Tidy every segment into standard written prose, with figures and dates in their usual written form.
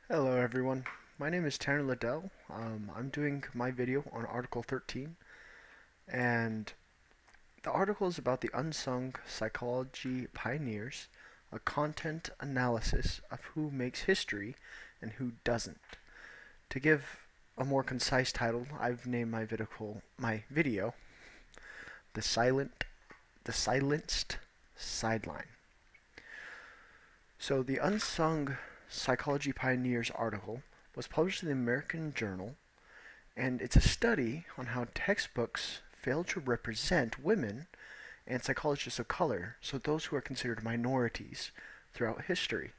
Hello everyone, my name is Tanner Liddell. I'm doing my video on Article 13, and the article is about the unsung psychology pioneers, a content analysis of who makes history and who doesn't. To give a more concise title, I've named my video the Silenced Sideline. So the Unsung Psychology Pioneers article was published in the American Journal, and it's a study on how textbooks fail to represent women and psychologists of color, so those who are considered minorities throughout history.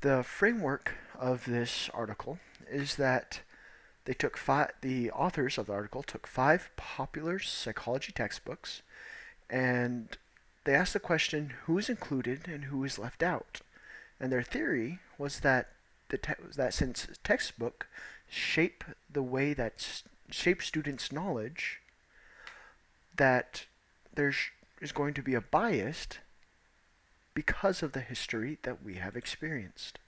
The framework of this article is that the authors of the article took five popular psychology textbooks and they asked the question who is included and who is left out. And their theory was that that since textbook shape the way that shape students' knowledge, that there is going to be a bias because of the history that we have experienced.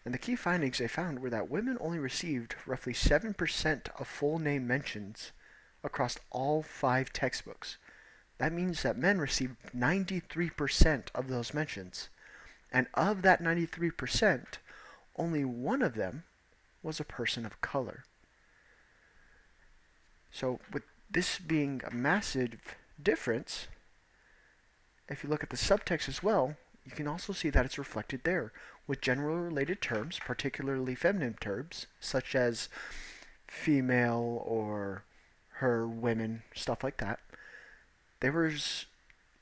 And the key findings they found were that women only received roughly 7% of full name mentions across all five textbooks. That means that men received 93% of those mentions. And of that 93%, only one of them was a person of color. So with this being a massive difference, if you look at the subtext as well, you can also see that it's reflected there, with general related terms, particularly feminine terms, such as female or her, women, stuff like that. There was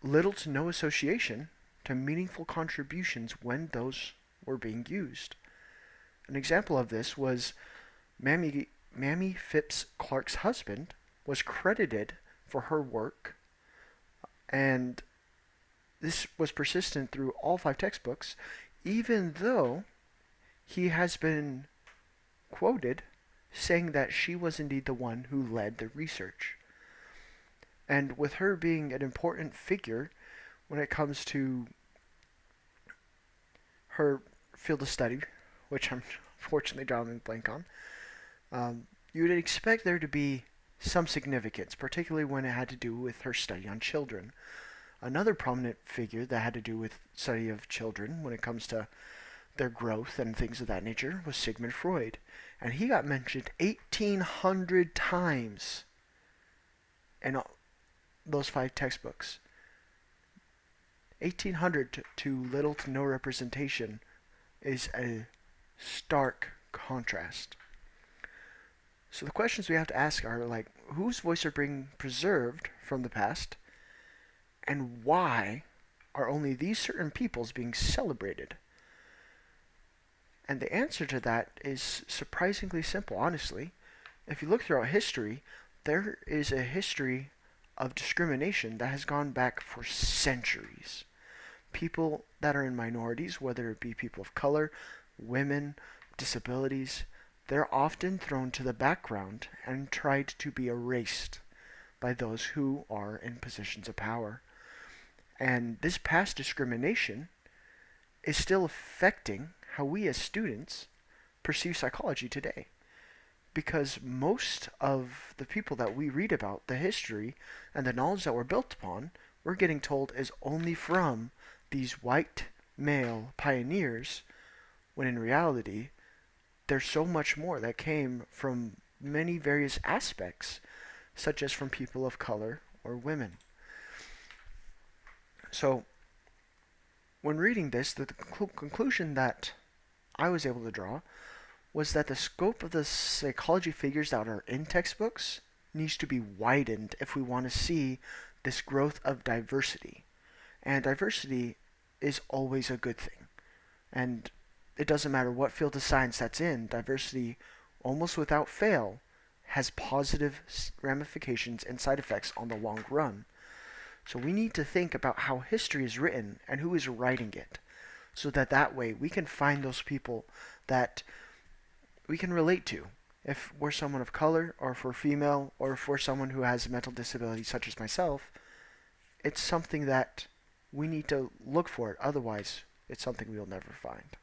little to no association to meaningful contributions when those were being used. An example of this was Mamie Phipps Clark's husband was credited for her work, and this was persistent through all five textbooks, even though he has been quoted saying that she was indeed the one who led the research. And with her being an important figure when it comes to her field of study, which I'm fortunately drawing a blank on, you would expect there to be some significance, particularly when it had to do with her study on children. Another prominent figure that had to do with study of children when it comes to their growth and things of that nature was Sigmund Freud. And he got mentioned 1,800 times in those five textbooks. 1,800 to little to no representation is a stark contrast. So the questions we have to ask are like, whose voice are being preserved from the past, and why are only these certain peoples being celebrated? And the answer to that is surprisingly simple, honestly. If you look throughout history, there is a history of discrimination that has gone back for centuries. People that are in minorities, whether it be people of color, women, disabilities, they're often thrown to the background and tried to be erased by those who are in positions of power. And this past discrimination is still affecting how we as students perceive psychology today. Because most of the people that we read about, the history and the knowledge that we're built upon, we're getting told is only from these white male pioneers, when in reality, there's so much more that came from many various aspects, such as from people of color or women. So, when reading this, the conclusion that I was able to draw was that the scope of the psychology figures that are in textbooks needs to be widened if we want to see this growth of diversity. And diversity is always a good thing. And it doesn't matter what field of science that's in, diversity, almost without fail, has positive ramifications and side effects on the long run. So we need to think about how history is written and who is writing it, so that way we can find those people that we can relate to. If we're someone of color, or if we're female, or if we're someone who has a mental disability such as myself, it's something that we need to look for. Otherwise, it's something we'll never find.